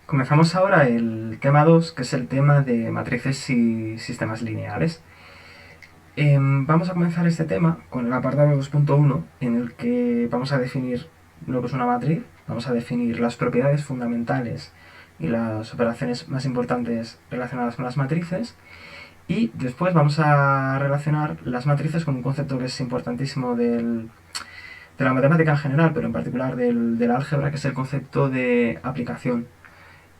Comenzamos ahora el tema 2, que es el tema de matrices y sistemas lineales. Vamos a comenzar este tema con el apartado 2.1, en el que vamos a definir lo que es una matriz, vamos a definir las propiedades fundamentales y las operaciones más importantes relacionadas con las matrices, y después vamos a relacionar las matrices con un concepto que es importantísimo de la matemática en general, pero en particular del álgebra, que es el concepto de aplicación.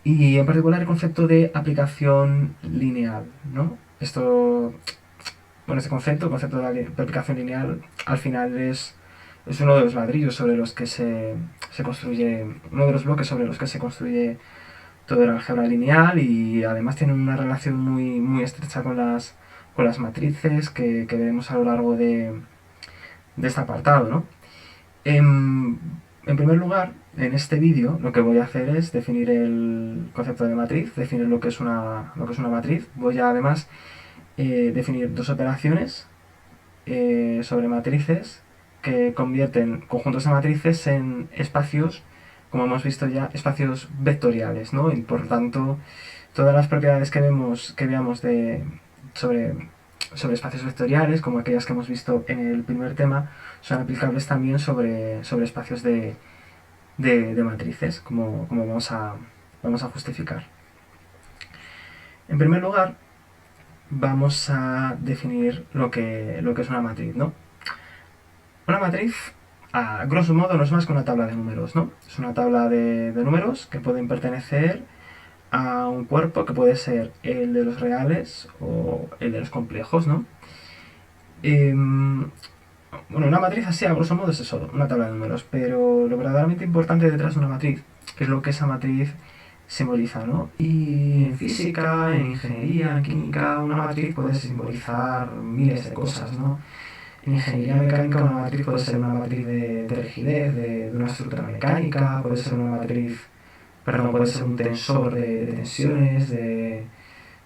Y en particular el concepto de aplicación lineal, ¿no? Este concepto, el concepto de aplicación lineal, al final es uno de los ladrillos sobre los que se construye, uno de los bloques sobre los que se construye todo el álgebra lineal, y además tiene una relación muy estrecha con las matrices que veremos a lo largo de este apartado, ¿no? En primer lugar, en este vídeo lo que voy a hacer es definir el concepto de matriz, definir lo que es una matriz. Voy a además definir dos operaciones sobre matrices que convierten conjuntos de matrices en espacios, como hemos visto ya, espacios vectoriales, ¿no? Y por tanto, todas las propiedades que veamos sobre espacios vectoriales, como aquellas que hemos visto en el primer tema, son aplicables también sobre espacios de matrices, como vamos a justificar. En primer lugar, vamos a definir lo que es una matriz, ¿no? Una matriz, a grosso modo, no es más que una tabla de números, ¿no? Es una tabla de números que pueden pertenecer a un cuerpo que puede ser el de los reales o el de los complejos, ¿no? Bueno, una matriz así, a grosso modo, es eso, una tabla de números, pero lo verdaderamente importante detrás de una matriz es lo que esa matriz simboliza, ¿no? Y en física, en ingeniería, en química, una matriz puede simbolizar miles de cosas, ¿no? En ingeniería mecánica una matriz puede ser una matriz de rigidez, de una estructura mecánica, puede ser una matriz, perdón, puede ser un tensor de tensiones,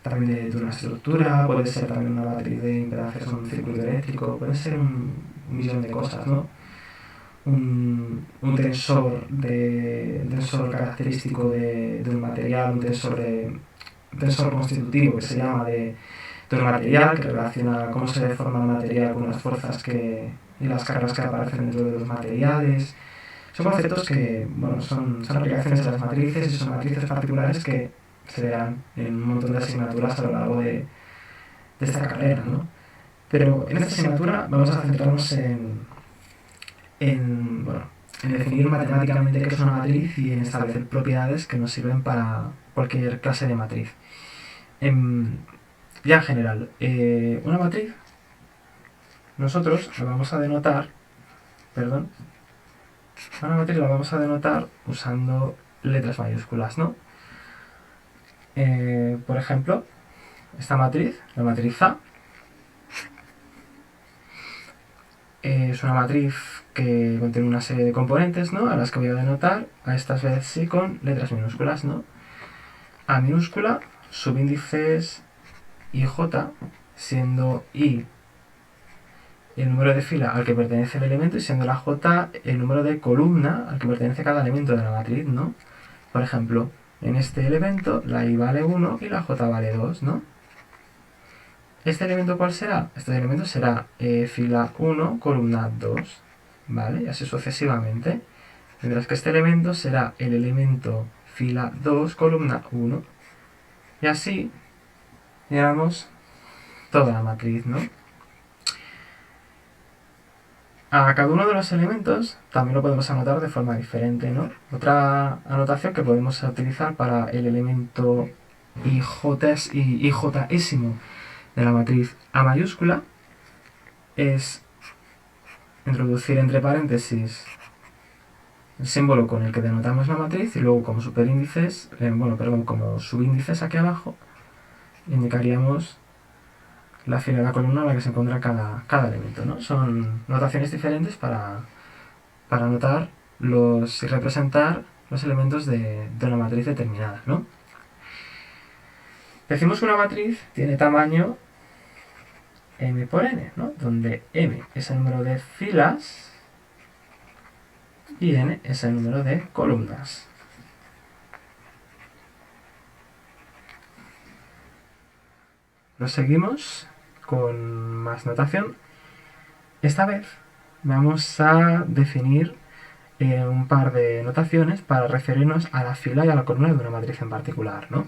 también de una estructura, puede ser también una matriz de impedancias en un circuito eléctrico, puede ser un millón de cosas, ¿no? Un tensor característico de un material, un tensor constitutivo que se llama de un material, que relaciona cómo se deforma el material con las fuerzas y las cargas que aparecen dentro de los materiales. Son conceptos que, bueno, son aplicaciones de las matrices, y son matrices particulares que se verán en un montón de asignaturas a lo largo de esta carrera, ¿no? Pero en esta asignatura vamos a centrarnos bueno, en definir matemáticamente qué es una matriz y en establecer propiedades que nos sirven para cualquier clase de matriz. Ya en general, una matriz nosotros la vamos a denotar, perdón, una matriz la vamos a denotar usando letras mayúsculas, ¿no? Por ejemplo, esta matriz, la matriz A, es una matriz que contiene una serie de componentes, ¿no? A las que voy a denotar, a estas veces sí, con letras minúsculas, ¿no? A minúscula, subíndices IJ, siendo I el número de fila al que pertenece el elemento y siendo la J el número de columna al que pertenece cada elemento de la matriz, ¿no? Por ejemplo, en este elemento la I vale 1 y la J vale 2, ¿no? ¿Este elemento cuál será? Este elemento será fila 1, columna 2, ¿vale? Y así sucesivamente. Mientras que este elemento será el elemento fila 2, columna 1. Y así, digamos, toda la matriz, ¿no? A cada uno de los elementos también lo podemos anotar de forma diferente, ¿no? Otra anotación que podemos utilizar para el elemento IJésimo de la matriz A mayúscula es introducir entre paréntesis el símbolo con el que denotamos la matriz y luego como superíndices, como subíndices aquí abajo, indicaríamos la fila de la columna en la que se encuentra cada elemento, ¿no? Son notaciones diferentes para anotar y representar los elementos de una matriz determinada, ¿no? Decimos que una matriz tiene tamaño m por n, ¿no? Donde m es el número de filas y n es el número de columnas. Proseguimos con más notación. Esta vez vamos a definir un par de notaciones para referirnos a la fila y a la columna de una matriz en particular, ¿no?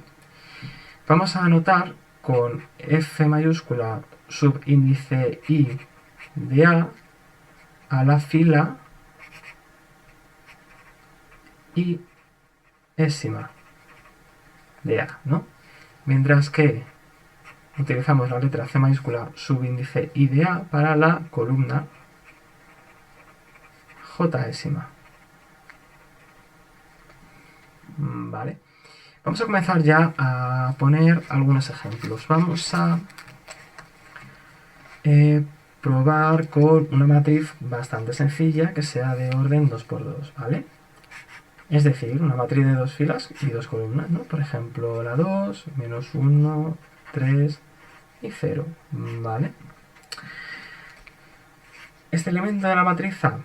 Vamos a anotar con F mayúscula subíndice I de a la fila I ésima de A, ¿no? Mientras que utilizamos la letra C mayúscula subíndice I de A para la columna J ésima. Vale. Vamos a comenzar ya a poner algunos ejemplos. Vamos a probar con una matriz bastante sencilla que sea de orden 2×2, ¿vale? Es decir, una matriz de dos filas y dos columnas, ¿no? Por ejemplo, la 2, menos 1, 3 y 0, ¿vale? Este elemento de la matriz A,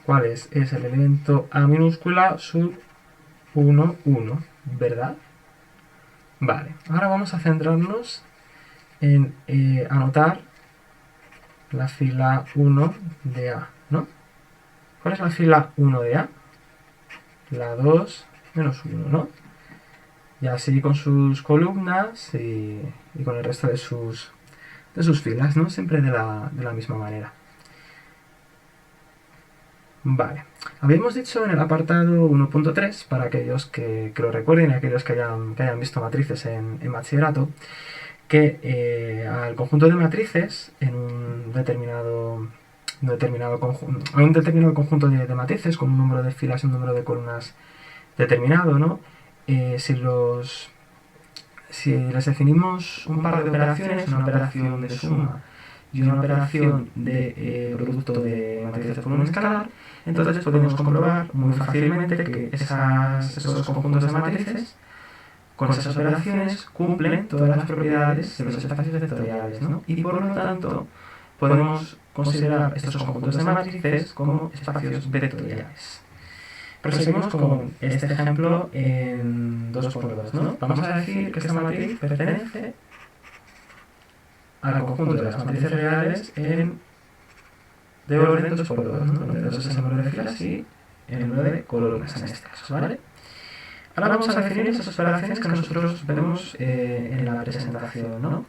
¿cuál es? Es el elemento A minúscula sub 1, 1, ¿verdad? Vale, ahora vamos a centrarnos en anotar la fila 1 de A, ¿no? ¿Cuál es la fila 1 de A? La 2 menos 1, ¿no? Y así con sus columnas y con el resto de sus filas, ¿no? Siempre de la misma manera. Vale. Habíamos dicho en el apartado 1.3, para aquellos que lo recuerden y aquellos que hayan visto matrices en bachillerato, que al conjunto de matrices en un determinado conjunto de matrices con un número de filas y un número de columnas determinado, ¿no? Si les definimos un par de operaciones, una operación de suma y una operación de producto de matrices por un escalar, entonces podemos comprobar muy fácilmente que esos conjuntos de matrices con esas operaciones cumplen todas las propiedades de los espacios vectoriales, ¿no? Y por lo tanto podemos considerar estos conjuntos de matrices como espacios vectoriales. Proseguimos con este ejemplo en 2×2, ¿no? Vamos a decir que esta matriz pertenece al conjunto de las matrices reales de orden 2×2, ¿no? Donde 2 es el número de filas y el número de columnas en este caso, ¿vale? Ahora vamos a definir esas operaciones que nosotros vemos en la presentación, ¿no?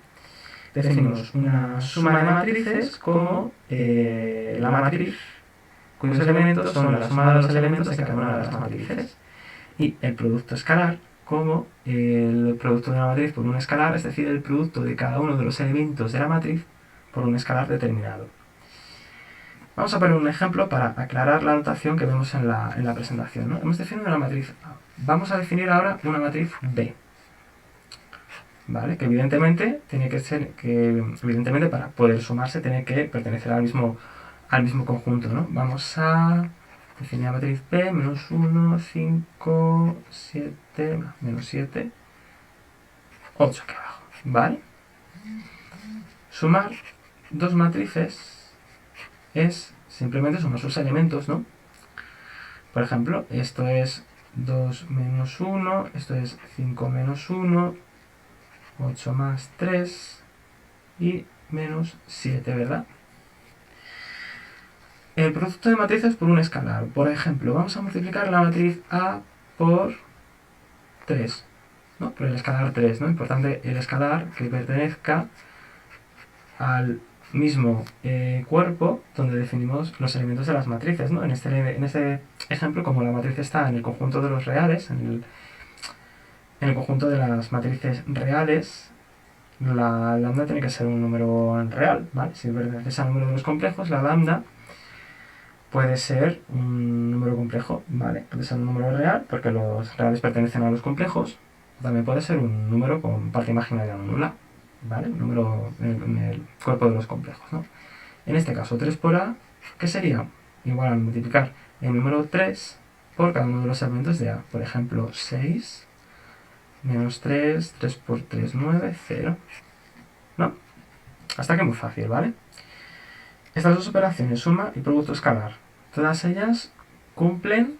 Definimos una suma de matrices como la matriz cuyos elementos son la suma de los elementos de cada una de las matrices, y el producto escalar como el producto de una matriz por un escalar, es decir, el producto de cada uno de los elementos de la matriz por un escalar determinado. Vamos a poner un ejemplo para aclarar la notación que vemos en la presentación, ¿no? Hemos definido una matriz A. Vamos a definir ahora una matriz B, ¿vale? Que evidentemente para poder sumarse tiene que pertenecer al mismo conjunto, ¿no? Vamos a definir la matriz B, menos 1, 5, 7, menos 7, 8 aquí abajo, ¿vale? Sumar dos matrices es simplemente sumar sus elementos, ¿no? Por ejemplo, esto es 2 menos 1, esto es 5 menos 1, 8 más 3 y menos 7, ¿verdad? El producto de matrices por un escalar. Por ejemplo, vamos a multiplicar la matriz A por 3, ¿no? Por el escalar 3, ¿no? Importante el escalar que pertenezca al mismo cuerpo donde definimos los elementos de las matrices, ¿no? En este ejemplo, como la matriz está en el conjunto de los reales, en el conjunto de las matrices reales, la lambda tiene que ser un número real, ¿vale? Si pertenece al número de los complejos, la lambda puede ser un número complejo, ¿vale? Puede ser un número real, porque los reales pertenecen a los complejos. También puede ser un número con parte imaginaria nula, ¿vale? Un número en el cuerpo de los complejos, ¿no? En este caso, 3 por A, ¿qué sería? Igual a multiplicar el número 3 por cada uno de los elementos de A. Por ejemplo, 6 menos 3, 3 por 3, 9, 0. ¿No? Hasta aquí muy fácil, ¿vale? Estas dos operaciones, suma y producto escalar, todas ellas cumplen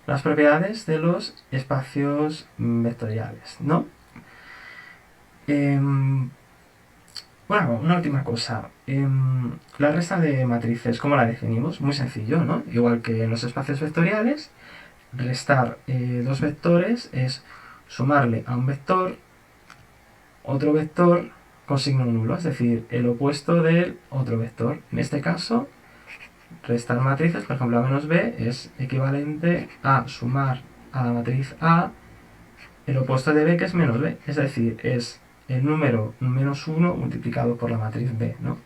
las propiedades de los espacios vectoriales, ¿no? Bueno, una última cosa. La resta de matrices, ¿cómo la definimos? Muy sencillo, ¿no? Igual que en los espacios vectoriales, restar dos vectores es sumarle a un vector otro vector con signo nulo, es decir, el opuesto del otro vector. En este caso, restar matrices, por ejemplo, a menos b es equivalente a sumar a la matriz A el opuesto de b, que es menos b, es decir, es el número menos 1 multiplicado por la matriz b, ¿no?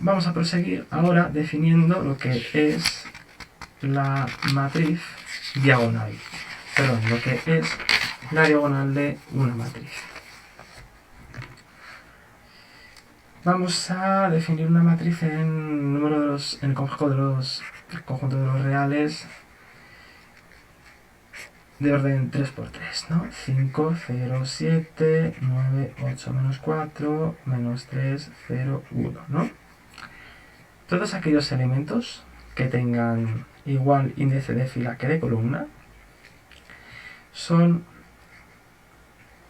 Vamos a proseguir ahora definiendo lo que es la matriz diagonal, perdón, lo que es la diagonal de una matriz. Vamos a definir una matriz en el conjunto de los reales de orden 3×3, ¿no? 5, 0, 7, 9, 8, menos 4, menos 3, 0, 1, ¿no? Todos aquellos elementos que tengan igual índice de fila que de columna son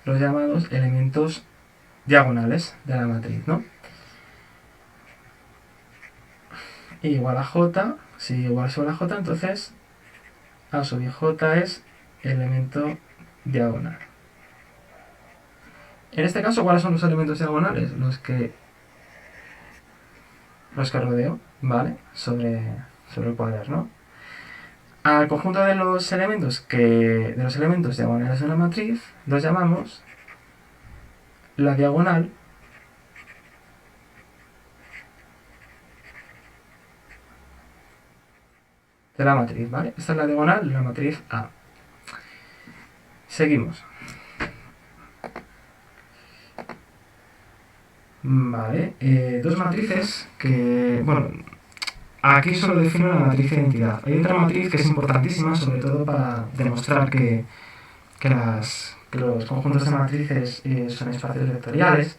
los llamados elementos diagonales de la matriz, ¿no? Y igual a j, si igual sobre a j, entonces a sub i j es elemento diagonal. En este caso, ¿cuáles son los elementos diagonales? Los que rodeo, ¿vale? Sobre el cuaderno. Al conjunto de los elementos diagonales de una matriz los llamamos la diagonal de la matriz, ¿vale? Esta es la diagonal de la matriz A. Seguimos. Vale, dos matrices que, bueno, aquí solo defino la matriz de identidad. Hay otra matriz que es importantísima, sobre todo para demostrar que los conjuntos de matrices son espacios vectoriales,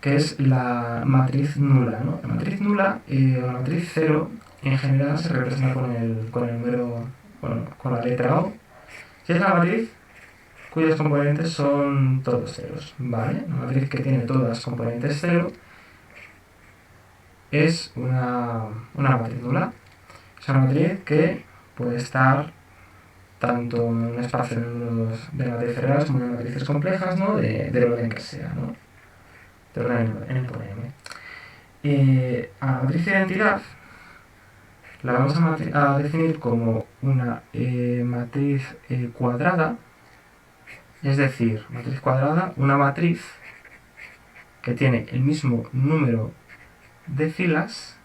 que es la matriz nula, ¿no? La matriz nula o la matriz 0 en general se representa con el número, bueno, con la letra O. Si es la matriz cuyos componentes son todos ceros, ¿vale? Una matriz que tiene todas componentes 0 es una matriz nula. Es una matriz que puede estar tanto en un espacio de matrices reales como en matrices complejas, ¿no? Del orden que sea, ¿no? De orden n por m. A la matriz de identidad la vamos a definir como una matriz cuadrada, es decir, matriz cuadrada, una matriz que tiene el mismo número de filas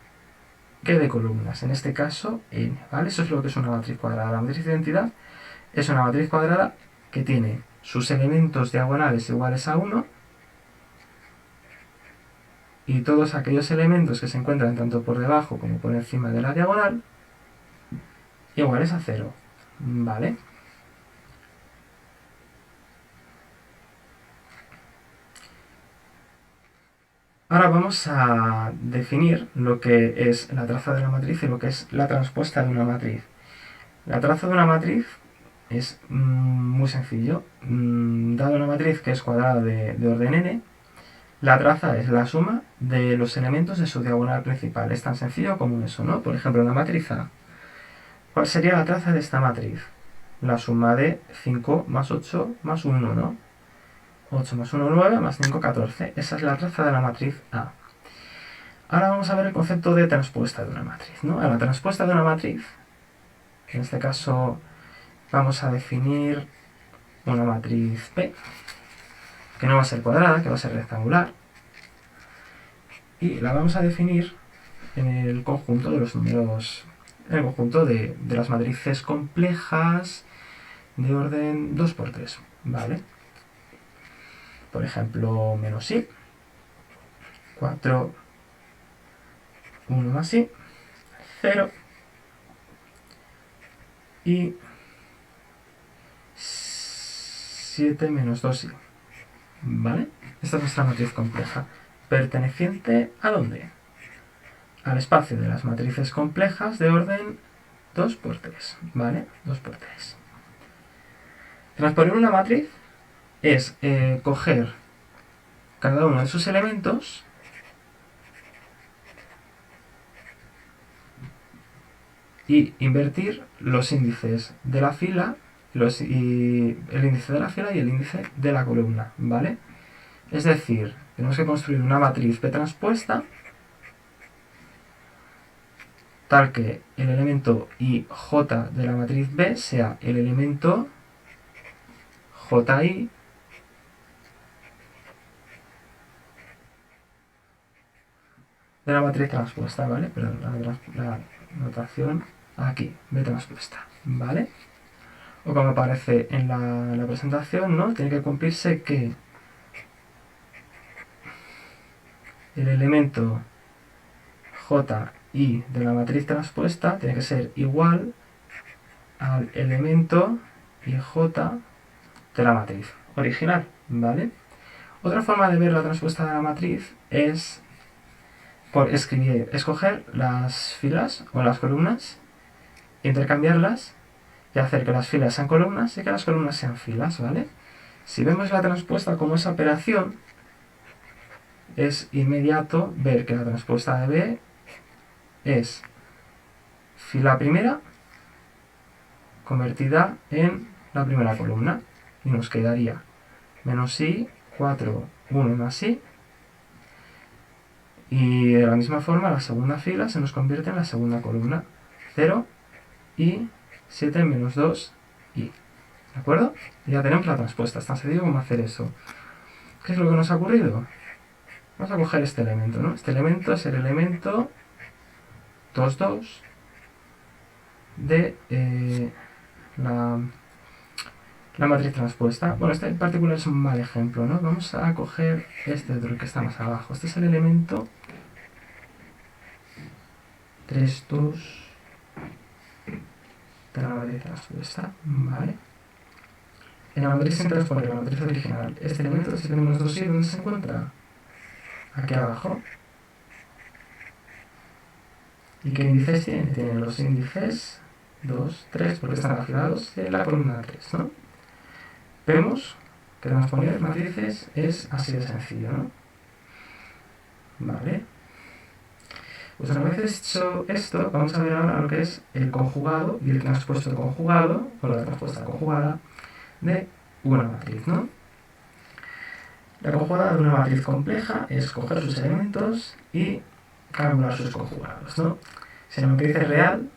que de columnas, en este caso n, ¿vale? Eso es lo que es una matriz cuadrada. La matriz de identidad es una matriz cuadrada que tiene sus elementos diagonales iguales a 1 y todos aquellos elementos que se encuentran tanto por debajo como por encima de la diagonal iguales a 0, ¿vale? Ahora vamos a definir lo que es la traza de la matriz y lo que es la transpuesta de una matriz. La traza de una matriz es muy sencillo. Dado una matriz que es cuadrada de orden n, la traza es la suma de los elementos de su diagonal principal. Es tan sencillo como eso, ¿no? Por ejemplo, la matriz A. ¿Cuál sería la traza de esta matriz? La suma de 5 más 8 más 1, ¿no? 8 más 1, 9, más 5, 14. Esa es la traza de la matriz A. Ahora vamos a ver el concepto de transpuesta de una matriz, ¿no? A la transpuesta de una matriz, en este caso vamos a definir una matriz P, que no va a ser cuadrada, que va a ser rectangular, y la vamos a definir en el conjunto de los números, en el conjunto de las matrices complejas de orden 2×3, ¿vale? Por ejemplo, menos i, 4, 1 más i, 0, y 7 menos 2i, ¿vale? Esta es nuestra matriz compleja. ¿Perteneciente a dónde? Al espacio de las matrices complejas de orden 2×3, ¿vale? 2×3. Transponer una matriz es coger cada uno de sus elementos y invertir los índices de la fila, y el índice de la fila y el índice de la columna, ¿vale? Es decir, tenemos que construir una matriz P transpuesta tal que el elemento IJ de la matriz B sea el elemento JI de la matriz transpuesta, ¿vale? Pero la notación aquí, B transpuesta, ¿vale? O como aparece en la presentación, ¿no? Tiene que cumplirse que el elemento JI de la matriz transpuesta tiene que ser igual al elemento IJ de la matriz original, ¿vale? Otra forma de ver la transpuesta de la matriz es por escoger las filas o las columnas, intercambiarlas y hacer que las filas sean columnas y que las columnas sean filas, ¿vale? Si vemos la transpuesta como esa operación, es inmediato ver que la transpuesta de B es fila primera convertida en la primera columna y nos quedaría menos I, 4, 1 más I, y de la misma forma la segunda fila se nos convierte en la segunda columna, 0 y 7 menos 2 I, ¿de acuerdo? Y ya tenemos la transpuesta, es tan sencillo como hacer eso. ¿Qué es lo que nos ha ocurrido? Vamos a coger este elemento, ¿no? Este elemento es el elemento 2, 2 de la matriz transpuesta. Bueno, este en particular es un mal ejemplo, ¿no? Vamos a coger este otro, el que está más abajo. Este es el elemento 3, 2 de la matriz transpuesta, ¿vale? En la matriz sin transponer, la matriz original, este elemento, si tenemos 2i, ¿dónde se encuentra? Aquí abajo. ¿Y qué índices tiene? Tiene los índices 2, 3, porque están afiliados en la columna 3, ¿no? Vemos que transponer matrices es así de sencillo, ¿no? Vale. Pues una vez hecho esto, vamos a ver ahora lo que es el conjugado y el transpuesto conjugado, o la transpuesta conjugada, de una matriz, ¿no? La conjugada de una matriz compleja es coger sus elementos y calcular sus conjugados, ¿no? Si la matriz es real,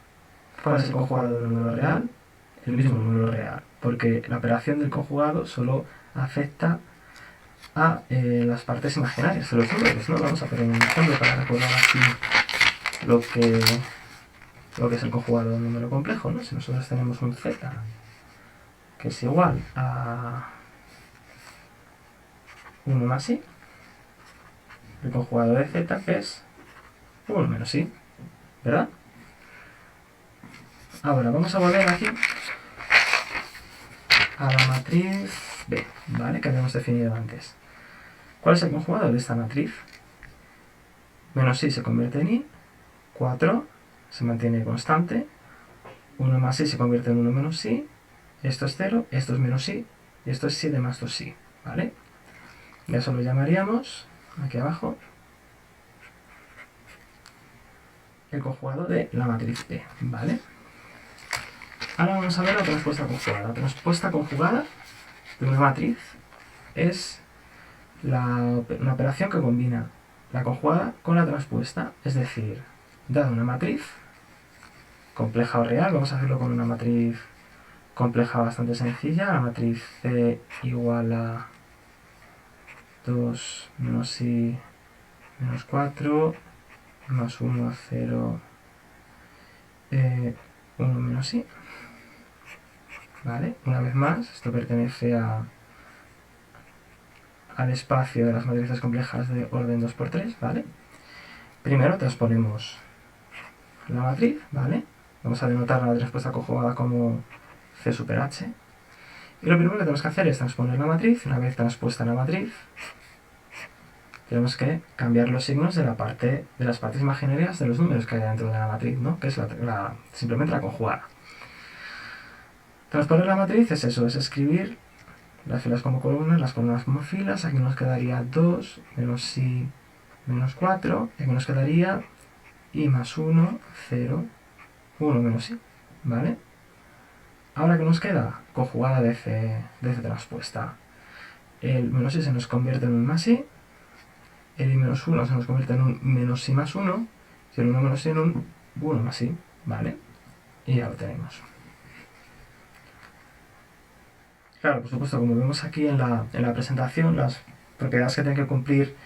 ¿cuál es el conjugado de un número real? El mismo número real, porque la operación del conjugado solo afecta a las partes imaginarias de los números, ¿no? Vamos a poner un ejemplo para recordar así lo que es el conjugado de un número complejo, ¿no? Si nosotros tenemos un z que es igual a 1 más i, el conjugado de z es 1 menos i, ¿verdad? Ahora vamos a volver aquí a la matriz B, ¿vale? Que habíamos definido antes. ¿Cuál es el conjugado de esta matriz? Menos i se convierte en i, 4 se mantiene constante, 1 más i se convierte en 1 menos i, esto es 0, esto es menos i, y esto es 7 más 2i, ¿vale? Y eso lo llamaríamos, aquí abajo, el conjugado de la matriz B, ¿vale? Ahora vamos a ver la transpuesta conjugada. La transpuesta conjugada de una matriz es una operación que combina la conjugada con la transpuesta, es decir, dada una matriz compleja o real, vamos a hacerlo con una matriz compleja bastante sencilla, la matriz C igual a 2 menos i menos 4 más 1, 0, 1 menos i, ¿vale? Una vez más, esto pertenece al espacio de las matrices complejas de orden 2×3, ¿vale? Primero transponemos la matriz, ¿vale? Vamos a denotar la transpuesta conjugada como C super H. Y lo primero que tenemos que hacer es transponer la matriz. Una vez transpuesta la matriz, tenemos que cambiar los signos de las partes imaginarias de los números que hay dentro de la matriz, ¿no? Que es simplemente la conjugada. Transponer la matriz es eso, es escribir las filas como columnas, las columnas como filas. Aquí nos quedaría 2 menos i menos 4. Y aquí nos quedaría i más 1, 0, 1 menos i. ¿Vale? Ahora, ¿qué nos queda? Conjugada de c transpuesta. El menos i se nos convierte en un más i. El i menos 1 se nos convierte en un menos i más 1. Y el 1 menos i en un 1 más i. ¿Vale? Y ya lo tenemos. Claro, por supuesto, como vemos aquí en la presentación, las propiedades que tiene que cumplir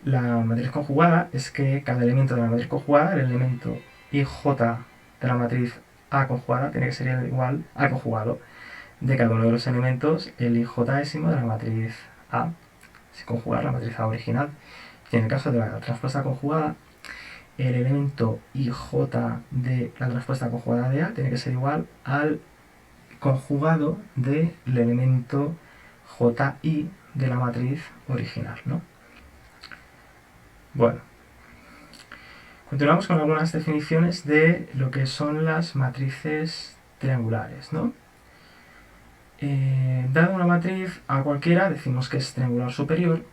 la matriz conjugada es que cada elemento de la matriz conjugada, el elemento ij de la matriz A conjugada, tiene que ser igual al conjugado de cada uno de los elementos, el ijésimo de la matriz A, si conjugar la matriz A original. Y en el caso de la transpuesta conjugada, el elemento ij de la transpuesta conjugada de A tiene que ser igual al conjugado del elemento ji de la matriz original, ¿no? Bueno, continuamos con algunas definiciones de lo que son las matrices triangulares, ¿no? Dada una matriz a cualquiera, decimos que es triangular superior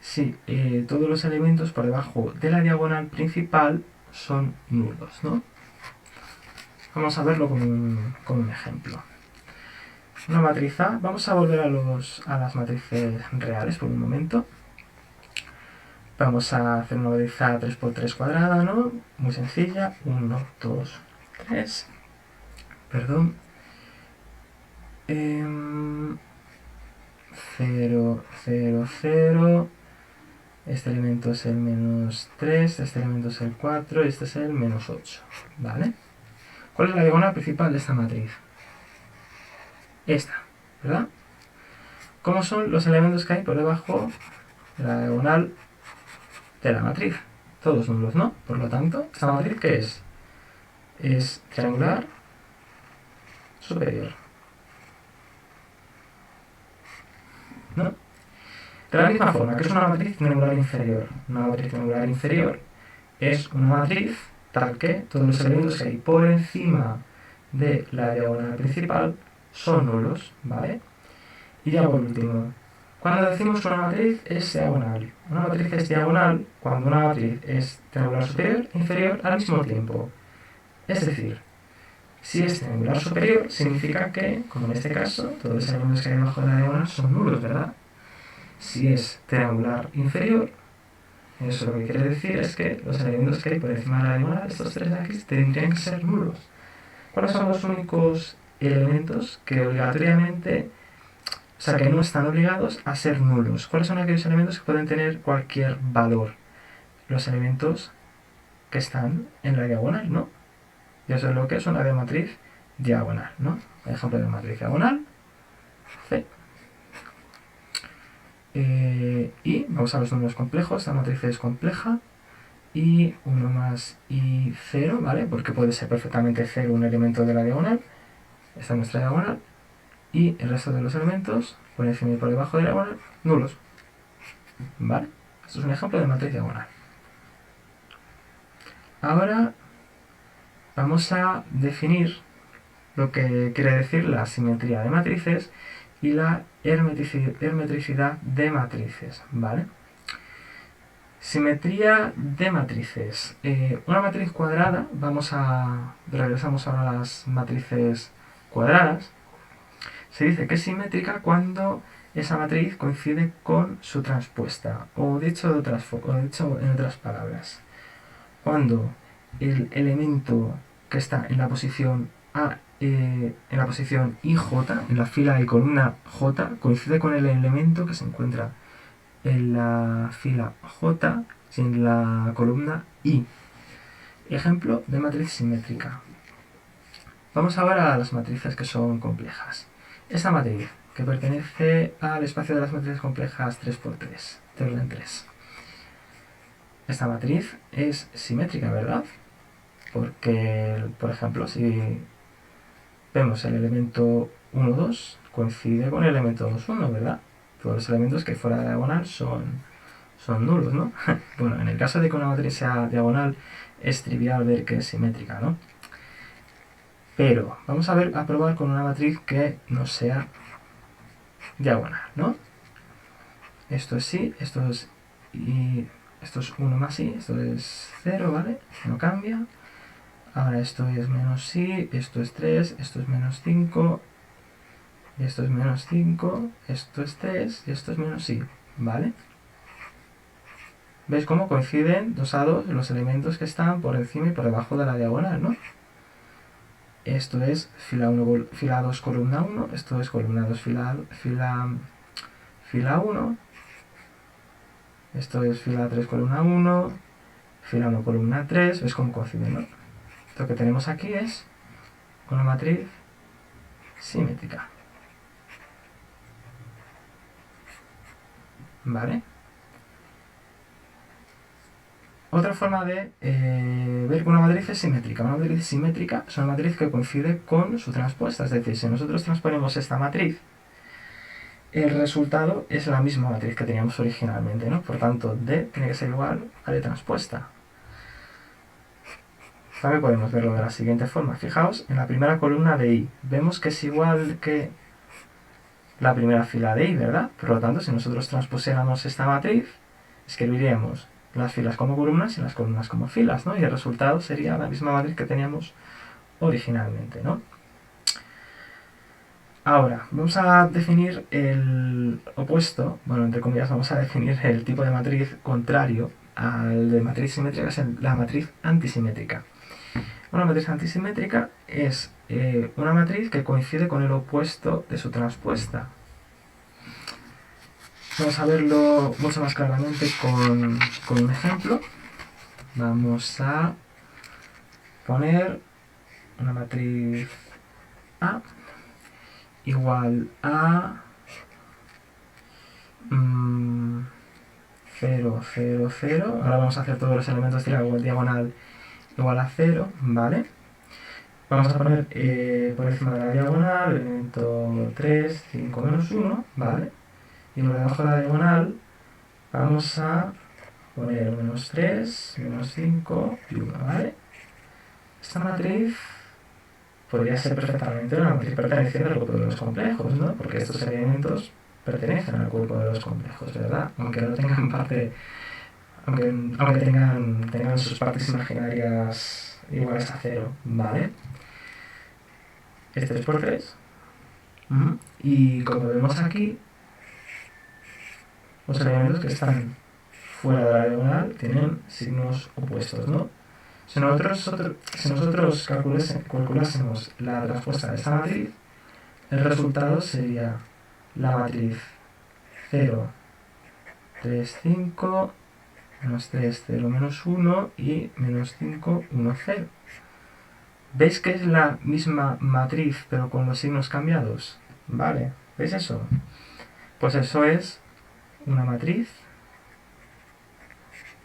si todos los elementos por debajo de la diagonal principal son nulos, ¿no? Vamos a verlo con un ejemplo. Una matriz A, vamos a volver a las matrices reales por un momento. Vamos a hacer una matriz A 3×3 cuadrada, ¿no? Muy sencilla. 1, 2, 3. Perdón. 0, 0, 0. Este elemento es el menos 3, este elemento es el 4 y este es el menos 8. ¿Vale? ¿Cuál es la diagonal principal de esta matriz? Esta, ¿verdad? ¿Cómo son los elementos que hay por debajo de la diagonal de la matriz? Todos nulos, ¿no? Por lo tanto, ¿esta matriz qué es? Es triangular superior. ¿No? De la misma forma, que es una matriz triangular inferior. Una matriz triangular inferior es una matriz tal que todos los elementos que hay por encima de la diagonal principal son nulos, ¿vale? Y ya por último, cuando decimos que una matriz es diagonal. Una matriz es diagonal cuando una matriz es triangular superior e inferior al mismo tiempo. Es decir, si es triangular superior, significa que, como en este caso, todos los elementos que hay debajo de la diagonal son nulos, ¿verdad? Si es triangular inferior, eso lo que quiere decir es que los elementos que hay por encima de la diagonal, estos tres de aquí, tendrían que ser nulos. ¿Cuáles son los únicos elementos que obligatoriamente, o sea, que no están obligados a ser nulos? ¿Cuáles son aquellos elementos que pueden tener cualquier valor? Los elementos que están en la diagonal, ¿no? Y eso es lo que es una matriz diagonal, ¿no? Ejemplo de matriz diagonal, C. Y vamos a los números complejos. Esta matriz es compleja. Y 1 más y 0, ¿vale? Porque puede ser perfectamente 0 un elemento de la diagonal. Esta es nuestra diagonal. Y el resto de los elementos, por encima y por debajo de la diagonal, nulos. ¿Vale? Esto es un ejemplo de matriz diagonal. Ahora vamos a definir lo que quiere decir la simetría de matrices y la hermeticidad de matrices, ¿vale? Simetría de matrices. Una matriz cuadrada, regresamos ahora a las matrices cuadradas. Se dice que es simétrica cuando esa matriz coincide con su transpuesta, o dicho en otras palabras, cuando el elemento que está en la posición en la posición IJ, en la fila y columna J, coincide con el elemento que se encuentra en la fila J y en la columna I. Ejemplo de matriz simétrica. Vamos ahora a las matrices que son complejas. Esta matriz, que pertenece al espacio de las matrices complejas 3×3, de orden 3. Esta matriz es simétrica, ¿verdad? Porque, por ejemplo, si vemos el elemento 1, 2, coincide con el elemento 2, 1, ¿verdad? Todos los elementos que fuera de diagonal son nulos, ¿no? Bueno, en el caso de que una matriz sea diagonal, es trivial ver que es simétrica, ¿no? Pero vamos a probar con una matriz que no sea diagonal, ¿no? Esto es sí, esto es y esto es 1 más i, esto es 0, ¿vale? No cambia. Ahora esto es menos i, esto es 3, esto es menos 5, y esto es menos 5, esto es 3 y esto es menos i, ¿vale? ¿Veis cómo coinciden 2 a 2 los elementos que están por encima y por debajo de la diagonal, ¿no? Esto es fila 2, columna 1, esto es columna 2, fila 1, esto es fila 3, columna 1, fila 1, columna 3, ¿ves cómo coinciden, no? Lo que tenemos aquí es una matriz simétrica, ¿vale? Otra forma de ver que una matriz es simétrica. Una matriz simétrica es una matriz que coincide con su transpuesta. Es decir, si nosotros transponemos esta matriz, el resultado es la misma matriz que teníamos originalmente, ¿no? Por tanto, D tiene que ser igual a D transpuesta. También podemos verlo de la siguiente forma. Fijaos, en la primera columna de I, vemos que es igual que la primera fila de I, ¿verdad? Por lo tanto, si nosotros transpusiéramos esta matriz, escribiríamos las filas como columnas y las columnas como filas, ¿no? Y el resultado sería la misma matriz que teníamos originalmente, ¿no? Ahora, vamos a definir el opuesto, bueno, entre comillas, vamos a definir el tipo de matriz contrario al de matriz simétrica, que es la matriz antisimétrica. Una matriz antisimétrica es una matriz que coincide con el opuesto de su transpuesta. Vamos a verlo mucho más claramente con un ejemplo. Vamos a poner una matriz A igual a 0, 0, 0. Ahora vamos a hacer todos los elementos diagonal igual a 0, ¿vale? Vamos a poner por encima de la diagonal el elemento 3, 5, menos 1, ¿vale? Y por debajo de la diagonal vamos a poner menos 3, menos 5 y 1, ¿vale? Esta matriz podría ser perfectamente una matriz perteneciente al grupo de los complejos, ¿no? Porque estos elementos pertenecen al grupo de los complejos, ¿verdad? Aunque no tengan parte, aunque tengan sus partes imaginarias iguales a 0, ¿vale? Este es por 3. Y como vemos aquí, los elementos que están fuera de la diagonal tienen signos opuestos, ¿no? Si nosotros calculásemos la transpuesta de esta matriz, el resultado sería la matriz 0, 3, 5, menos 3, 0, menos 1 y menos 5, 1, 0. ¿Veis que es la misma matriz pero con los signos cambiados? Vale, ¿veis eso? Pues eso es una matriz.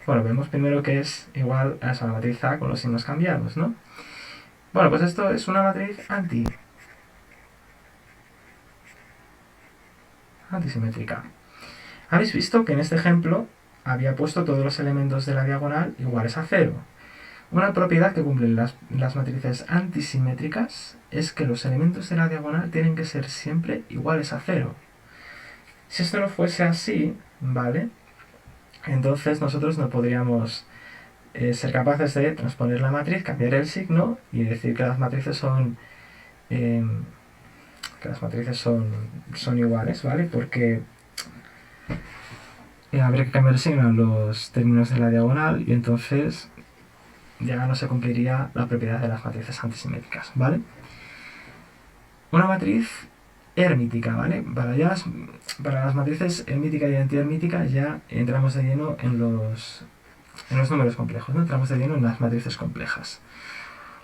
Bueno, vemos primero que es igual a esa matriz A con los signos cambiados, ¿no? Bueno, pues esto es una matriz antisimétrica. Habéis visto que en este ejemplo había puesto todos los elementos de la diagonal iguales a 0. Una propiedad que cumplen las matrices antisimétricas es que los elementos de la diagonal tienen que ser siempre iguales a 0. Si esto no fuese así, ¿vale? Entonces nosotros no podríamos ser capaces de transponer la matriz, cambiar el signo y decir que las matrices son iguales, ¿vale? Porque habría que cambiar el signo en los términos de la diagonal y entonces ya no se cumpliría la propiedad de las matrices antisimétricas, ¿vale? Una matriz hermítica, ¿vale? Para las matrices hermítica y antihermítica ya entramos de lleno en los números complejos, ¿no? Entramos de lleno en las matrices complejas.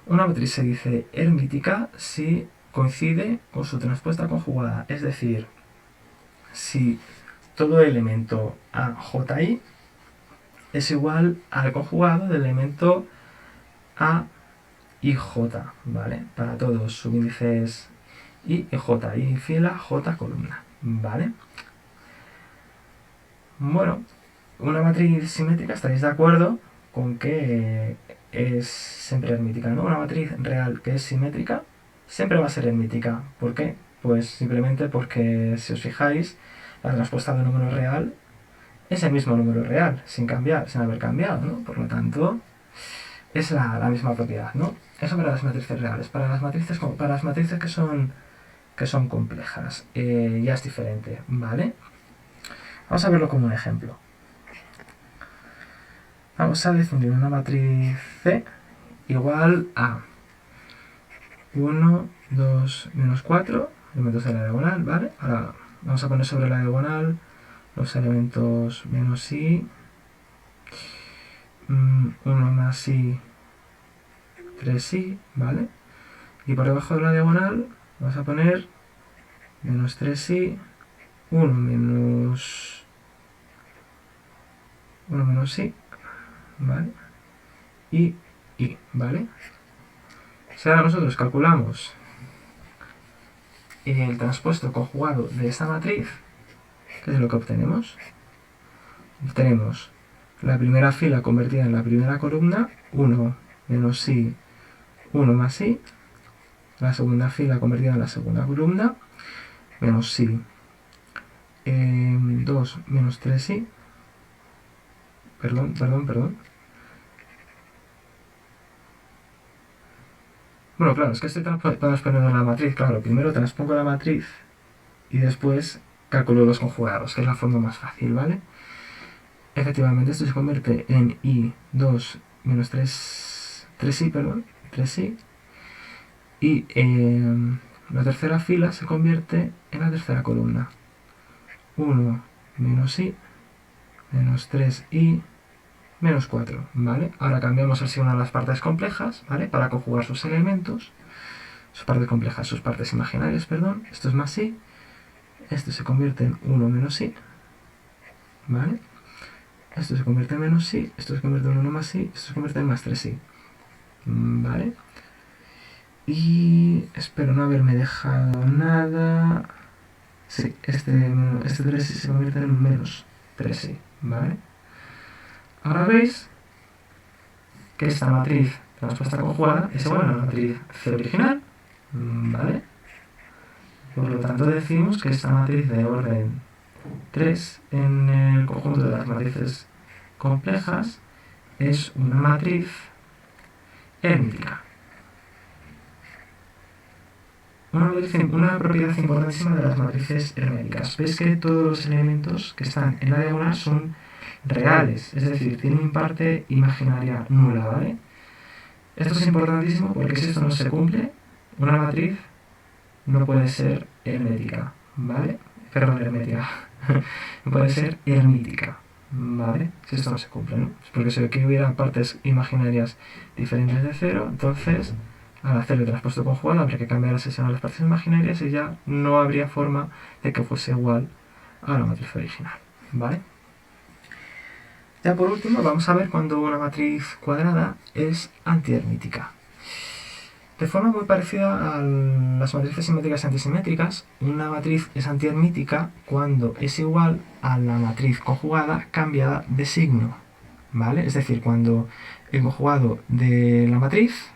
Una matriz se dice hermítica si coincide con su transpuesta conjugada, es decir, si todo elemento AJI es igual al conjugado del elemento A y J, ¿vale? Para todos subíndices I y J, I fila, J columna, ¿vale? Bueno, una matriz simétrica, ¿estaréis de acuerdo con que es siempre hermítica, ¿no? Una matriz real que es simétrica siempre va a ser hermítica. ¿Por qué? Pues simplemente porque, si os fijáis, la transpuesta de un número real es el mismo número real, sin cambiar, sin haber cambiado, ¿no? Por lo tanto, es la misma propiedad, ¿no? Eso para las matrices reales. Para las matrices que son complejas, ya es diferente, ¿vale? Vamos a verlo como un ejemplo. Vamos a definir una matriz C igual a 1, 2, menos 4 elementos de la diagonal, ¿vale? Ahora vamos a poner sobre la diagonal los elementos menos i, 1 más i, 3i, ¿vale? Y por debajo de la diagonal vamos a poner menos 3i, 1 menos i, ¿vale? Y i, ¿vale? Si ahora nosotros calculamos el transpuesto conjugado de esta matriz, ¿qué es lo que obtenemos? Obtenemos la primera fila convertida en la primera columna, 1 menos i, 1 más i, la segunda fila convertida en la segunda columna, menos i, 2 menos 3i, perdón. Bueno, claro, es que estoy transponiendo la matriz, claro, primero transpongo la matriz y después calculo los conjugados, que es la forma más fácil, ¿vale? Efectivamente, esto se convierte en i, 2 menos 3i, 3i, y la tercera fila se convierte en la tercera columna. 1 menos i, menos 3i, menos 4, ¿vale? Ahora cambiamos el signo a las partes complejas, ¿vale? Para conjugar sus elementos, sus partes complejas, sus partes imaginarias, perdón. Esto es más i, esto se convierte en 1 menos i, ¿vale? Esto se convierte en menos i, esto se convierte en 1 más i, esto se convierte en más 3i, ¿vale? Y espero no haberme dejado nada. Sí, este 3i se convierte en menos 3i, ¿vale? Ahora veis que esta matriz transpuesta conjugada es igual a la matriz C original, ¿vale? Por lo tanto decimos que esta matriz de orden 3 en el conjunto de las matrices complejas es una matriz hermítica. Una propiedad importantísima de las matrices herméticas. Veis que todos los elementos que están en la diagonal son reales, es decir, tienen parte imaginaria nula, ¿vale? Esto es importantísimo porque si esto no se cumple, una matriz no puede ser hermética, ¿vale? Perdón, hermética. No puede ser hermítica, ¿vale? Si esto no se cumple, ¿no? Porque si aquí hubiera partes imaginarias diferentes de cero, entonces al hacer el traspuesto conjugado habría que cambiar la sección a las partes imaginarias y ya no habría forma de que fuese igual a la matriz original, ¿vale? Ya por último vamos a ver cuando una matriz cuadrada es antihermítica. De forma muy parecida a las matrices simétricas y antisimétricas, una matriz es antihermítica cuando es igual a la matriz conjugada cambiada de signo, ¿vale? Es decir, cuando el conjugado de la matriz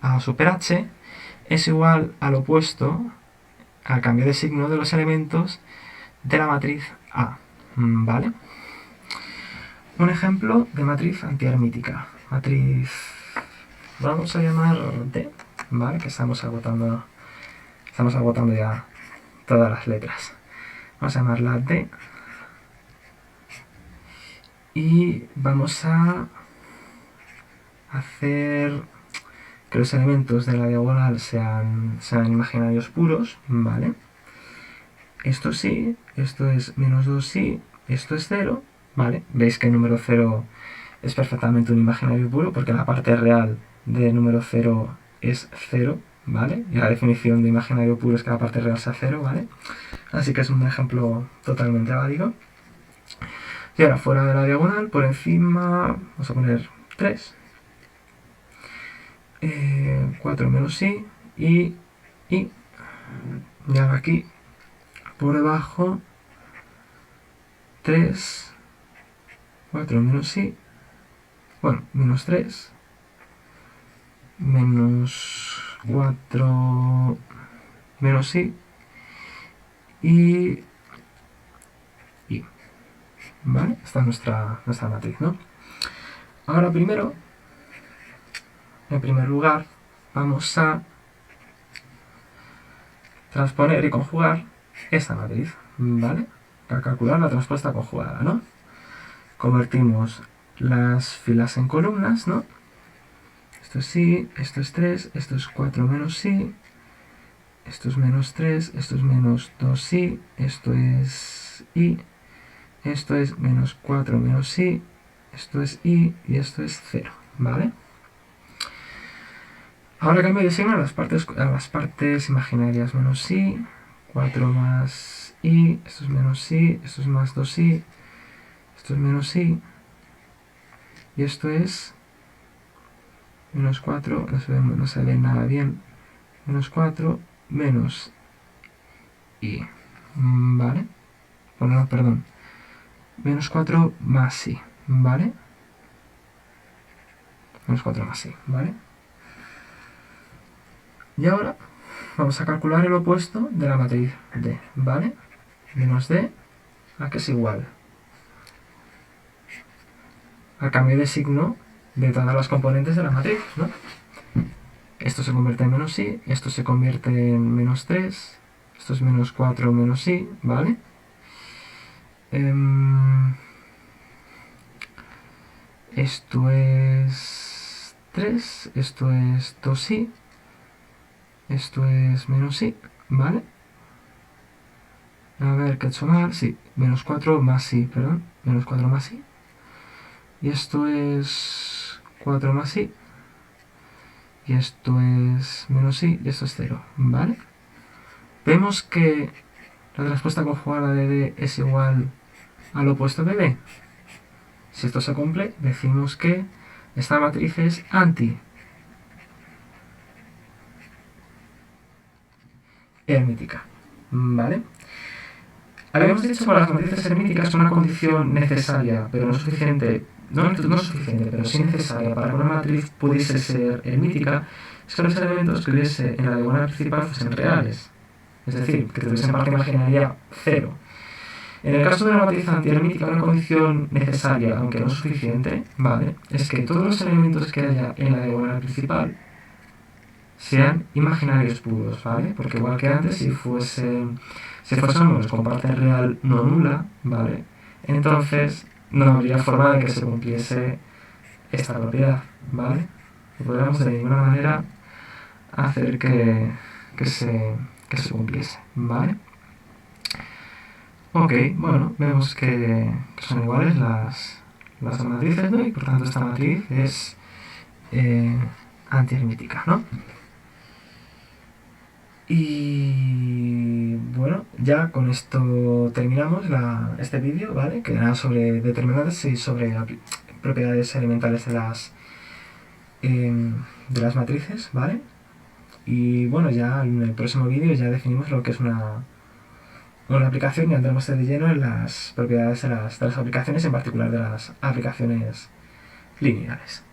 A super H es igual al opuesto, al cambio de signo de los elementos de la matriz A, ¿vale? Un ejemplo de matriz antihermítica. Matriz, vamos a llamar D, ¿vale? Que estamos agotando ya todas las letras. Vamos a llamarla D. Y vamos a hacer que los elementos de la diagonal sean imaginarios puros, ¿vale? Esto sí, esto es menos 2 sí, esto es 0, ¿vale? Veis que el número 0 es perfectamente un imaginario puro porque la parte real del número 0 es 0, ¿vale? Y la definición de imaginario puro es que la parte real sea 0, ¿vale? Así que es un ejemplo totalmente válido. Y ahora fuera de la diagonal, por encima, vamos a poner 3. 4 menos i y ahora aquí por debajo 3, 4 menos i, bueno, menos 3, menos 4 menos i y I. ¿Vale? Esta es nuestra matriz, ¿no? Ahora primero, en primer lugar, vamos a transponer y conjugar esta matriz, ¿vale? Para calcular la transpuesta conjugada, ¿no? Convertimos las filas en columnas, ¿no? Esto es I, esto es 3, esto es 4 menos I, esto es menos 3, esto es menos 2I, esto es I, esto es menos 4 menos I, esto es I y esto es 0, ¿vale? Ahora cambio de signo a las partes imaginarias. Menos I, 4 más I, esto es menos I, esto es más 2I, esto es menos I, y esto es menos 4, no se ve nada bien, menos 4 menos I, ¿vale? Bueno, no, perdón, menos 4 más I, ¿vale? Menos 4 más I, ¿vale? Y ahora vamos a calcular el opuesto de la matriz D, ¿vale? Menos D, ¿a qué es igual? Al cambio de signo de todas las componentes de la matriz, ¿no? Esto se convierte en menos I, esto se convierte en menos 3, esto es menos 4 menos I, ¿vale? Esto es 3, esto es 2I, esto es menos I, ¿vale? A ver, ¿qué he hecho mal? Sí, menos 4 más I, perdón, menos 4 más I. Y esto es 4 más I. Y esto es menos I y esto es 0, ¿vale? Vemos que la respuesta conjugada de D es igual al opuesto de D. Si esto se cumple, decimos que esta matriz es anti-hermítica, ¿vale? Habíamos dicho que las matrices hermíticas son una condición necesaria, pero no suficiente, no suficiente, pero sí necesaria para que una matriz pudiese ser hermítica, es que los elementos que hubiese en la diagonal principal fuesen reales, es decir, que tuviesen parte imaginaria 0. En el caso de una matriz antihermítica, una condición necesaria, aunque no suficiente, ¿vale?, es que todos los elementos que haya en la diagonal principal sean imaginarios puros, ¿vale? Porque igual que antes, si fuesen números con parte real no nula, ¿vale?, entonces no habría forma de que se cumpliese esta propiedad, ¿vale? No podríamos de ninguna manera hacer que se cumpliese, ¿vale? Ok, bueno, vemos que son iguales las matrices, ¿no? Y por tanto esta matriz es antihermítica, ¿no? Y bueno, ya con esto terminamos este vídeo, ¿vale? Que era sobre determinantes y sobre propiedades elementales de las matrices, ¿vale? Y bueno, ya en el próximo vídeo ya definimos lo que es una aplicación y andremos de lleno en las propiedades de las aplicaciones, en particular de las aplicaciones lineales.